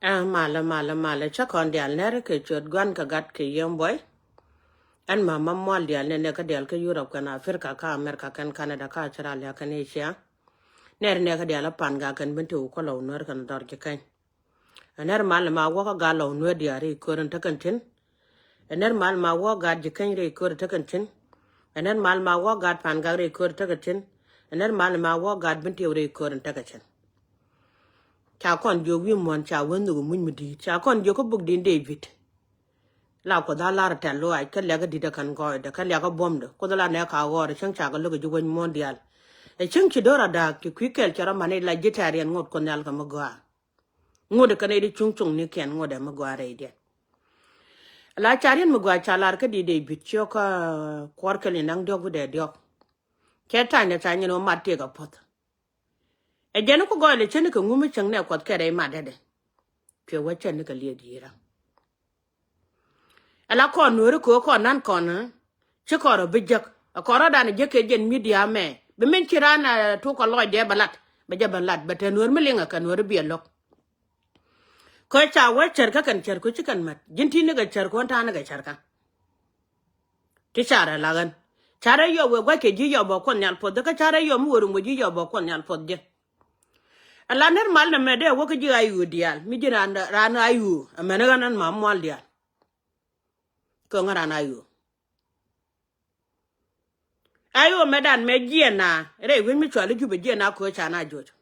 Mala cha kon dial nere ke chot gwan ka gat ke yem boy an mama mol dial ne ka dial ke Europe kana Africa ka America kan Canada ka Australia kan Asia ner ne ka dial pan ga kan bintu ko law nor kan dor ke kan ner mal ma wo ka ga law nor diari ko ran ta kan tin ner mal ma wo ga je kan re ko ta kan tin ner mal ma wo ga pan ga re ko ta kan tin ner mal ma wo ga bintu re ko ran ta kan tin cha kon jo wi mon cha won no mun mudi cha kon jo ko bug din David la ko da la ta lo ai ka le ga di da kan go da ka le ga bom da ko da la ne ka go da chang cha ga lo ga ju gon mondial e chang chi dora da ki kwikel chara mane la gitarian ngot ko nyal ga ma go ngode ka ne di chung chung ni ken ngode ma go re de la charian ma go cha lar ka di David cho ka kwar ka ni nang dog de dog ke ta ne cha ni no ma te ga pot e jeno ko go le chen ko ngumi chang ne kwat ka re ma de pe wa chen ka le di ra ala ko Nuer ko nan kon che ko ro bijak ko ro dan je ke jen media me be men kirana to ko lo de balat be je balat be te Nuer melinga kan Nuer bi lok ko cha wa cher ka kan cher ko chi kan mat jinti ne ga cher ko ta ne ga cher ka ti chara la gan chara yo we gwa ke ji yo bo kon nyal pod ka chara yo mu woru mo ji yo bo kon nyal pod je ala ner mal na me de wo ke ji ayu dial mi ji ran ayu amena ganan ma mol dial ko ngara na ayo medan me giena re win mi chwale jube giena ko chana jojo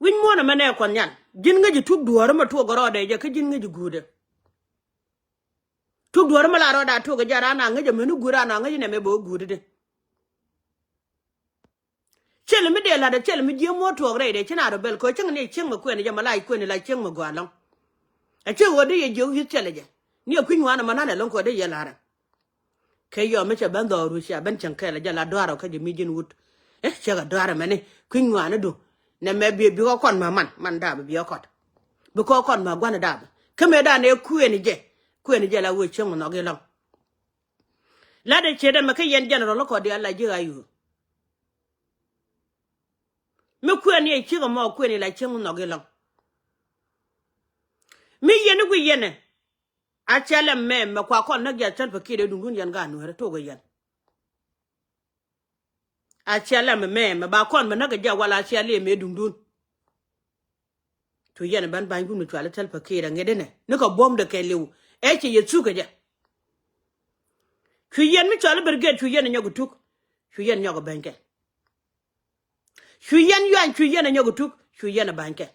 win mo na mane kon nyan jin nga ji tuk duwar ma to goro de je ka jin nga ji gude tuk duwar ma la ro da to ga jara na nga je menu gura na nga ji ne me bo gude de chele mi de la de chele mi je mo to re de china ro bel ko ching ne ching ma ko ne je malai ko ne la ching ma gwa long a che wo de ye je hu chele je ni ku nwa na manana lon ko de ye la ra ke yo me che ban do Russia ban chan ke la jala doaro ka je mi jin wut che ga doaro mane ku nwa na do ne me bi ko kon ma man da bi ko bi ko kon ma gwa na da ke me da ne ku ni je la wo chen no ge long la de che de me ke yen general ko de Allah ji ayu me ku ni e chi go mo ku ni la chen no ge long mi yen ku yen a chele me kwa kon na ga chan fakire dungun yan ga no to go yan a chele me ba kon na ga ja wala chele me dundun to yen ban gun mi twala tel fakire ngede ne ko bom de ke lew e che ye tsuga ja ku yen mi twala berge ku yen nyogo tuk ku yen nyogo banke ku yen yan ku yen nyogo tuk ku yen banke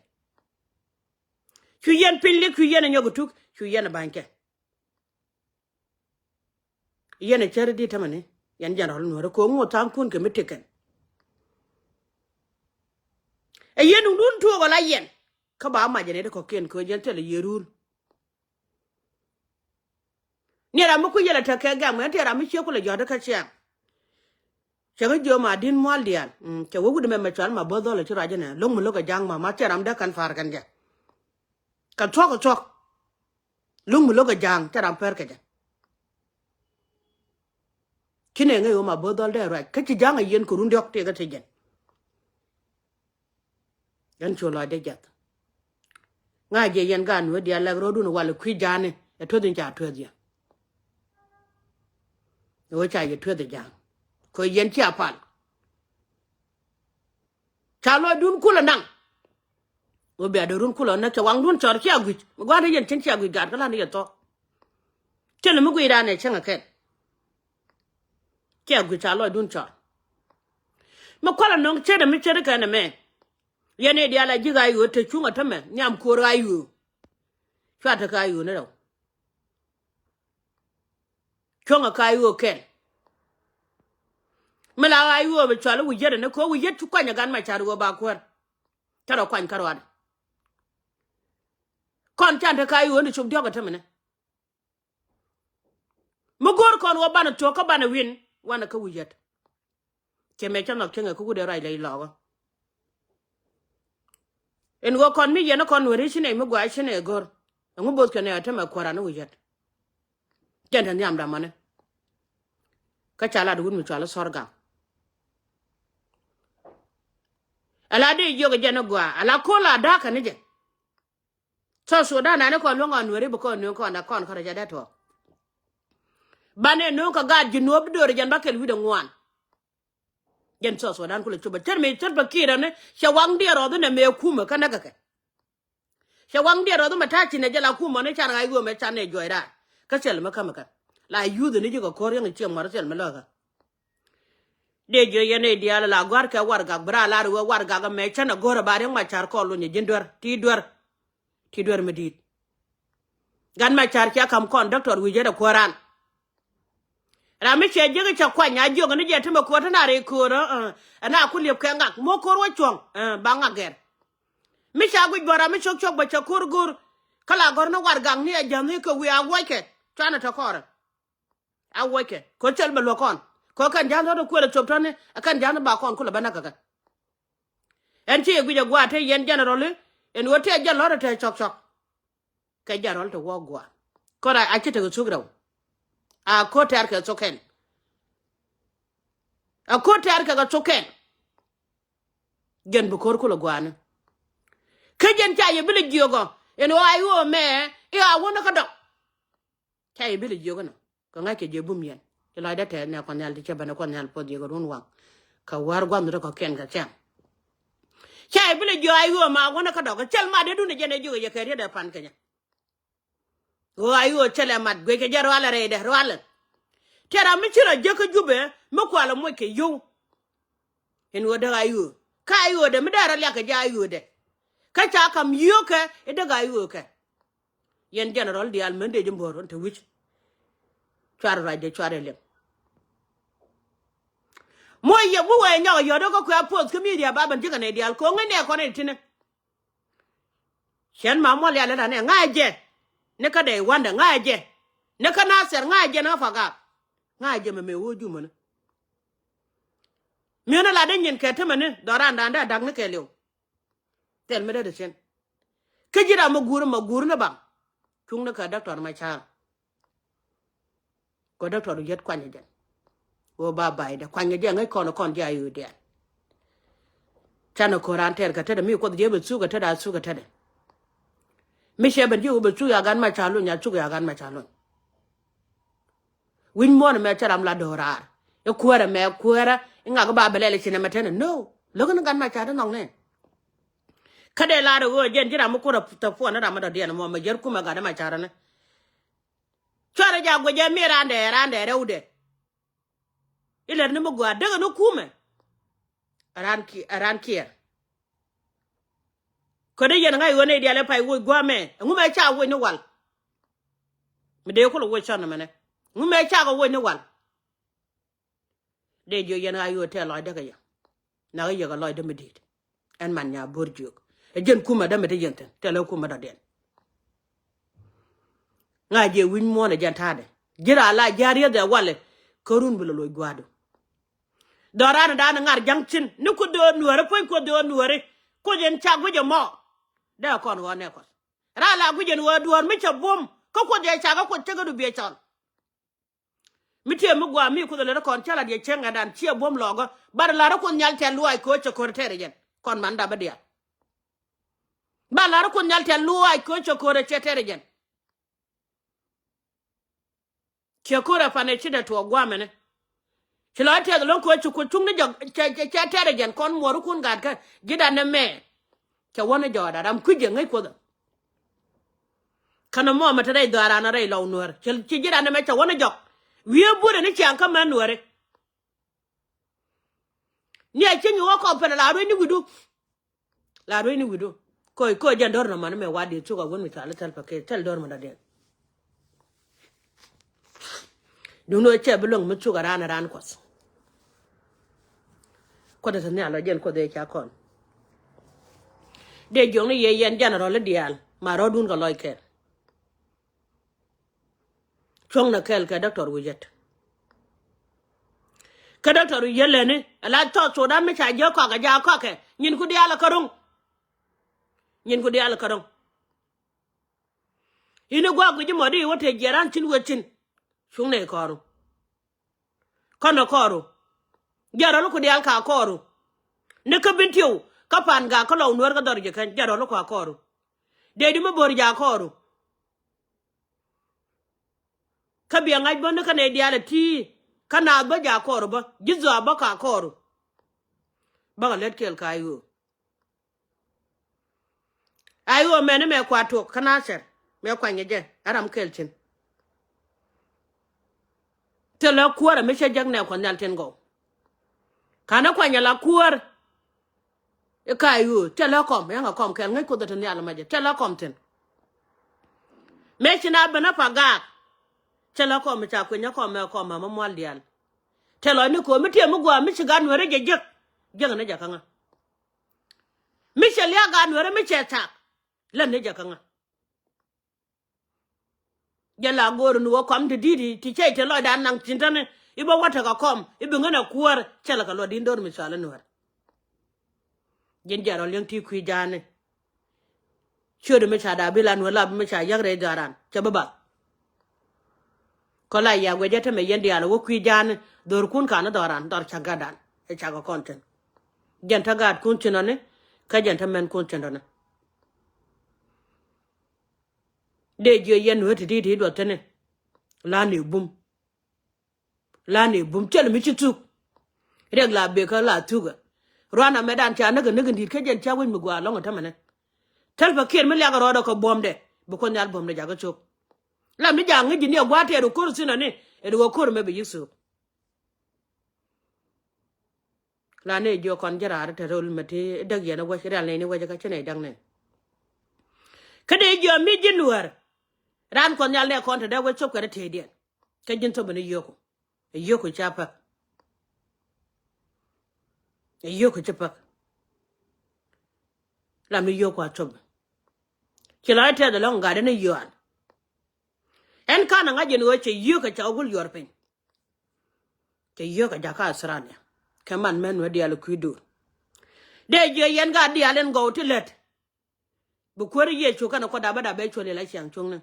ku yen pinli ku yen nyogo tuk ku yen banke yen chere di tamane yan janol no ko ngo tan kun ke miteken e yen undun to wala yen ka ba ma jene ko ken ko jen tele yerul ni ra mu ku yela ta ka ga mu te ra mu che ku le jodo ka che che jo ma din mol dial che wo gude me chal ma bodo le chura jene long mu lo ga jang ma che ram da kan far kan ja ka chok long mu lo ga jang te ram per ke ja kine ngai o ma bodo de ra ka chi jang yen ko run dok te ga te jen yan chola de jat nga je yen gan we dia la rodu no wala kwi jane e to din ja to dia wo cha ye to de jang ko yen chi apal cha lo dun kula nang wo be da run kula na cha wang dun chor chi agwi gwa de yen chen chi agwi gar kala ni to chen mu gwi da ne chen ka chi agwi cha lo dun chor ma kwala nong che da mi che ka na me yene dia la jiga yu te chunga tame nyam ko ra yu chwa ta ka yu ne ro chunga ka yu ken mala ga yu be chwa lu jere ne ko wu yetu kwanya gan ma charu ba ko ta ro kwan karwa kon tan ta ka yu ne chum dio ga tame ne mo gor kon wo bana to ka bana win wana ka wu yet ke me chama kenga ku de rai le lo en go kon mi yena kon wori shine mi gwa shine gor ngu bot kene atama kwara no yet kenda nyam da mane ka chala du mi chala sorga ala de yoga jana gwa ala kola da ka nije so da na ko lo ngon wori ko no ko na kon ko ja da to bane no ka ga ji no do re jan bakel wi de ngwan jen so dan ko le chuba ter me ter ba kira ne shawang dia ro ne me kuma kana ka shawang dia ro do mata chi ne jala kuma ne chan ga yo me chan ne joira ka sel ma kama ka la yu de ne ko ko yang chi mar sel ma la ka de jo yene dia la gwar ka war ga bra la ru war ga me chan gora ba ma char ko lo ne jindor ti dor medit gan ma char kya kam kon doctor wi je da koran ra mi che je ga kwa nya jo ne je tuma ko ta na re ko ro ana ku le ka ngak mo ko ro chong ba ngager mi cha gu gora mi chok chok ba cha kur gur kala gor no war gang ni ja ni ko wi a wa ke chana ta kor a wa ke ko chel ba lo kon ko kan jan do ko le chop tane kan jan ba kon ko le bana ka en chi gu ja gwa te yen general en wote ja lo te chok chok ka jarol to wo gwa ko ra a chi te su gra a ko ter ke soken a ko ter ke ga soken gen bu kor ko lo gwa ne ke gen cha ye bile giogo en wa ayo me ya wona ka do cha ye bile giogo no ko nga ke je bum yen ke la da te ne ko nyal ti bana ko nyal po di go run wa ka war gwa ndo ko ken ga cha cha ye bile gio ayo ma wona ka do ko chel ma de du ne je ne jo ye ke de pan kenya o ayo chele mat gwe ke jaro ala re de ro ala tera mi chira je ko jube mo ko ala mo ke yo en wo da ayo ka ayo de mi dara la ka ja ayo de ka cha kam yo ke e de ga ayo ke yen general di al mende je mboro te wich char ra de chare le mo ye wo we nya yo do ko ko post media ba ban je ne di al ko ngene ko ne tine chen ma mo le ala ne ngaje ne ka de wanda ngaje ne ka na ser ngaje na faga ngaje me woju mana mi na la de nyen ke te mane doranda nda dag ne ke lew tel me de sen ke jira ma guru na ba tung na ka doctor ma cha ko doctor jet kwanye jen o ba bai da kwanye jen ngai kono kon ja yu de chana ko ran ter ka te de mi ko je be su ga te da su ga te de mi she ben ju be su ya gan ma cha lu nya su ya gan ma cha lu win mo na me cha ram la dora e kuara me kuara nga ga ba belele chine matene no logo gan ma cha da nong ne kade la do jen jira mu ko ta fo na da ma da de na mo ma jer kuma ga da ma cha ra ne chara ja go je mi rande reude ile ni mo gwa daga no kume ran kier ko de yen ngai woni de le pai wo gwa me ngume cha wo ni wal mi de ko lo wo cha na mane ngume cha go wo ni wal de jo yen ayo te lo daga ya na ga ga lo de medit en man nya borjuk e jen kuma da me de yen te le kuma da den nga je win mo na jantade jira la jariya da wale korun bulo lo gwado dorana da ngar jangchin ni ko do nuore poy ko do nuore ko jen chago je mo da kon wone ko ra la gujen wo duor mi chabum ko je chago ko tega du be chon mi tie mu gwa mi ko le kon chala de chenga dan tie bom logo bar la ko nyal te luai ko che ko tere jen kon manda badia ba la ko nyal te luai ko che ko re tere jen chekora pane chida to gwamene chilo te lo ko chu chung ne jog che tere jen kon moru kun gad ka gida ne me che wona joda ram kuje ngai ko da kana mo mata dai dara na rai law nuor chi gida ne me che wona jog wie bure ne chan ka man nuore ni a chinyi wo ko pele la ro ni gudu ko jan dor na man me wadi chu ga won mi tala tal pa ke tel dor ma da den duno che belong mu chuga ran kwas ko da ne alo jen ko de cha kon de jong ni ye yen janaro le dial ma ro dun ga loy ke chong na kel ka doctor wujet ka doctor yele ne ala to da me cha je ko ga ja ko ke nyin ku dial karong ina gwa gu ji modi wote jeran chin wechin chung ne koru kono koru jaro ko dial ka koru ne ka bintiu ka pan ga ko law nuor ga dorje kan jaro ko koru de di mo bor ja koru ka bi ngaj bon ka ne diala ti kana ba ja koru ba gizo ba ka koru ba let kel kayo ayo mene me kwato kana ser me kwanye je aram kelchin te la kuara me shejak ne ko nalten go kana kwanya la kuar e kayo telekom yanga kom kel ngai ko da tan yalla maje telekom ten me china bana paga telekom cha ko nya ko me ko mama mwaldial telo ni ko mete mu gwa mi shiga nwere je je ne jakanga mi shelia ga nwere mi cheta la ne jakanga jala gor nuwo kom de didi ti chete lo da nang tintane ibo wata ka kom ibo ngana kuar chala ka lo din dor mi sala nuwer jen jaro leng ti kwi jane shodo me chada bilan wala me cha yagre daran cha baba kola ya gwejete me yendi ala wo kwi jane dor kun kana daran dor cha gadan e cha ko konten jenta gad kun chinone ka jenta men kun chinone de je yen wati di do tene la ne bum chel mi chitu regla be ka la tuga rana medan cha naga ndi ka jen cha wen mi gwa longa tamane tel fa kir mi la ga rodo ko bomde bu ko nyal bomde jaga chok lam ni jang ni ne gwa te ru kur sina ne e do kur me be yisu la ne jo kon jara ta rol mate dag yana wa shira ne wa jaga chene dang ne kade jo mi jinwar ran kon nyal ne kon ta da wa chok ka te den ka jin to bane yoko chapa yoko chapa lam ni yoko atob kila ta da longa da ne yoan en kana ngaje no che yoko cha gul yorpen ke yoko jaka asrania kaman men wadi al kuidur de je yen ga di alen go tilet bu kwori ye chu kana ko da ba da be chole la chiang chung ne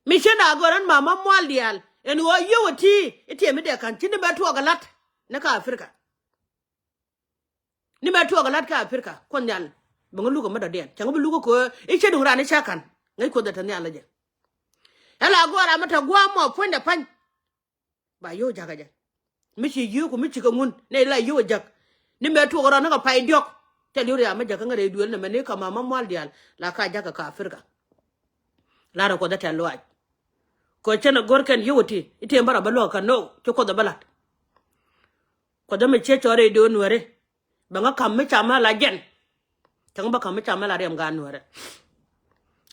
mi chena goran mama mwaldial en wo yoti ite mi de kan tini ba to galat na ka Afrika ni ba to galat ka Afrika kon nyal bangu lugo ma da den chang bu lugo ko e che dun rani chakan ngai ko da tan yalla je ala gora mata gwa mo fonda pan ba yo jaga je mi chi yu ko mi chi ko ngun ne la yo jak ni me to gora na ka pai diok te liure ya ma jaga ngare duel na me ka mama mwaldial la ka jaga ka Afrika la ro ko da ta loaj ko chena gorken yoti ite mbara balo ka no to ko da balat ko da me che chore do nuere banga kam me chama la gen tang ba kam me chama la rem ga nuere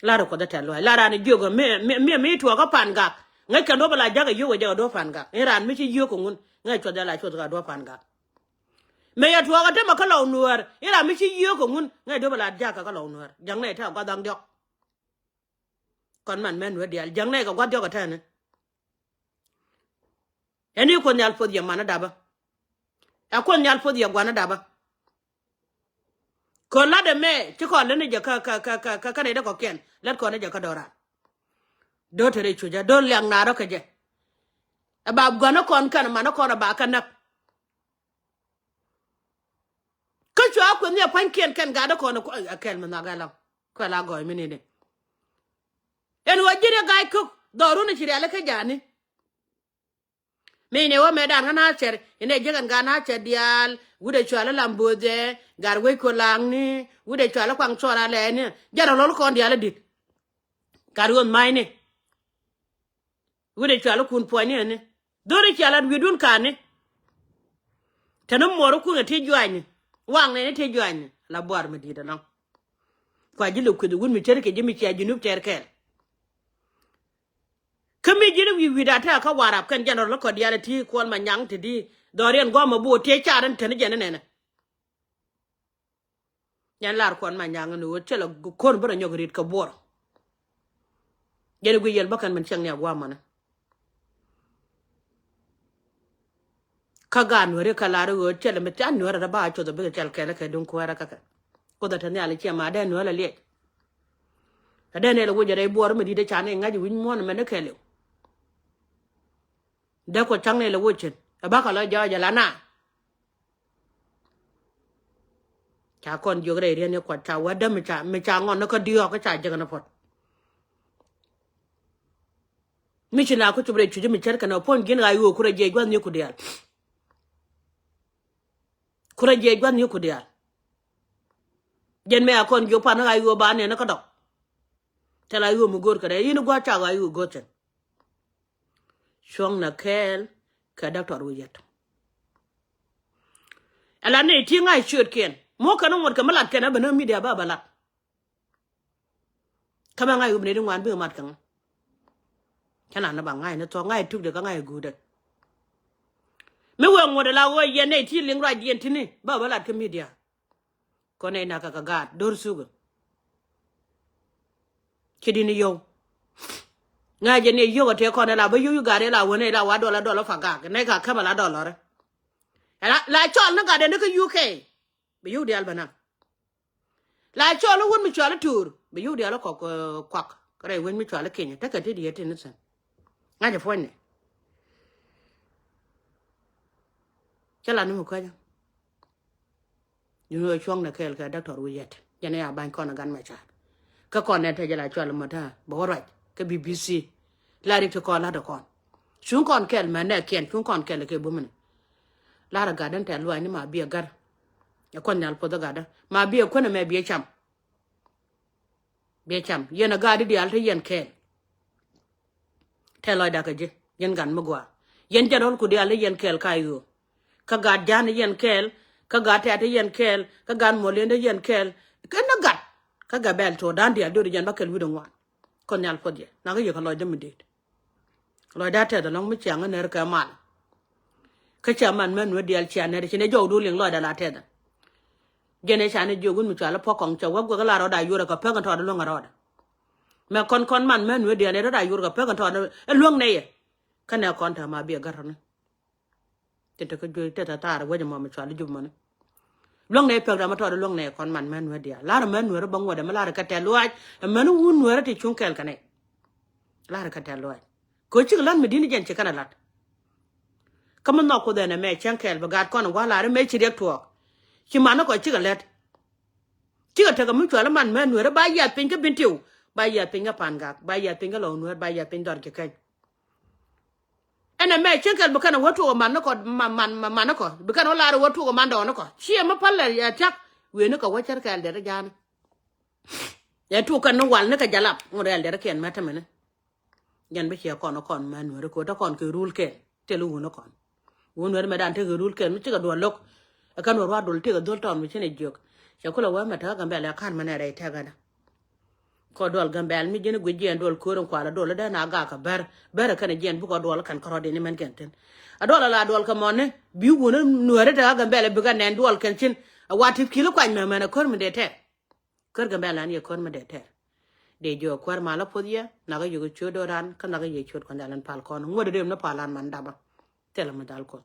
la ro ko da telo la ran jogo me to ka panga ngai ka do bala jaga yogo jaga do panga ran me chi yogo ngun ngai to da la to ga do panga me ya to ga te ma ka lo nuere ira me chi yogo ngun ngai do bala jaga ka lo nuere jang ne ta ga dang diok kon man men we dial jang ne ko gwa jogo tane eni ko nyal fodi mana daba a ko nyal fodi gwana daba ko la de me ti ko le ne je ka ne da ko ken let ko ne je ka dora do tere chuja do lyang na ro ke je aba gwana kon kan mana ko na ba kan nak ka chwa ko ne pan ken kan ga da ko na ko kel ma na ga la ko la go mi ne en wajire gay ko doru ne chiri ala ka jani me ne wa me dan na cher ine jegan ga na cher dial gude chwala lambode garwe ko langni gude chwala kwang chora le ne jara lol ko dial dit garwon mayne gude chwala kun poani ne dore chala widun kane tanum moro ku ngati jwani wang ne te jwani la boar me dida non kwa jilu ku gun mi terke jimi ci ajunub terkel kami jini wi data ka warap kan jano lo ko diala ti ko ma nyang ti di dorian go ma bo te charan tan jene ne yan lar kon ma nyang no chela kon bro nyogorit ka bor jene gu yel bakan man chang ya gwa mana ka gan wore ka lar go chela me tan no ra ba cho do be chel kele ka dun ko ra ka ko da tan ya le chema da no la le da ne lo go jere bor me di de chane ngaji win mon me ne kele da ko chang ne lo wuchen ba ka lo ja la na cha con yo gre ri ne kwa cha wa da me cha ngon no ko dio ko cha je na pot mi chi na ko chubre chu mi cher kana pon gin ga yo kura je gwan ni ku dial kura je gwan ni ku dial jen me akon yo pa na ga yo ba ne na ko dok tela yo mu gor kare yin gwa cha ga yo go chen shong na kel ka doctor wi yet ala ne ti ngai chut ken mo kana ngot ka malat kana bana media ba balat kama ngai ubne ngwan be mat kan kana na ba ngai na to ngai tuk de ka ngai gu de me wo ngode la wo ye ne ti ling ra yen ti ni ba balat ka media ko ne na ka ga dor sugo kidi ni yo nga je ne yo te ko na la ba yu ga de la wo ne la wa do la fangak ne ka ka ba la do lo re la chol na ga de ne ka UK be yu de albana la chol won mi chol tur be yu de la ko kwak kare won mi chol Kenya ta ka ti de te ne san nga je fo ne chala ni mu ka ja you know chong na kel ka doctor wi yet yana ya ban ko na gan ma cha ka kon ne te jala chol ma ta bo ra ka BBC la ri to ko la do kon chun kon kel ma ne ken chun kon kel ke bu mun la ra ga dan te lo ni ma bi gar ya kon nyal po da ga da ma bi ko na me bi cham yena ga di al te yen kel te lo da ka je yen gan ma gwa yen jarol ku di al yen kel ka yo ka ga jan yen kel ka ga te yen kel ka gan mo le yen kel ka na gat ka ga bel to dan dia do jan ba kel wi do ngwan kon nyal po je na ga yo ka lo de mi dit lo da te da long mi chang ne ka mal ka cha man men we dial cha ne ne jo du ling lo da la te da je ne cha ne jo gun mi cha la po kong cha wa go la ro da yu ra ka pe kan to da lo ngaro da me kon man men we dial ne ro da yu ra ka pe kan to da lo ng ne ye ka ne kon ta ma bi gar ne te ko jo te ta ta ra wa je mo mi cha li ju mo ne lo ng ne pe da ma to da lo ng ne kon man men we dial la ra men we ro bang wa da ma la ra ka te lo ai men wun we ra te chung kel ka ne la ra ka te lo ai ko chi lan mi din jen chi kana lat kama no ko da na me chen kel ba gat kon wa la ra me chi rek to chi ma no ko chi ga let chi ga te ga mi chwa la man men we ra ba ya pin ka bin tiu ba ya pin ga pan ga ba ya pin ga lo nu ba ya pin dor ke kai ena me chen kel ba kana wa to man no ko man no ko ba kana la ra wa to man do no ko chi ma pal la ya tak we no ko wa cher kel de ra jan ya tu kan no wal ne ka jalap ngore de ra ken ma ta me ne yan be chia kon kon man we ko ta kon ke rule ke te lu no kon won we me dan te ke rule ke mi ti ga do lok kan wa do te ga do ton mi chene jok ya ko la wa ma ta ga be la kan ma ne re ta ga na ko dol ga be mi jene gwe jen dol ko ron kwa la dol da na ga ka ber kan jen bu ko dol kan ko de ni men genten a dol la dol ka mon bi wona no re ta ga be la bi ga nen dol kan chin a wati kilo kwa me me na ko mi de te kor ga be la ni ko mi de te de jo kwar mala podia na ga yugo chodo ran kan na ga ye chod kan dalan pal kon ngode dem na palan man daba tela ma dal ko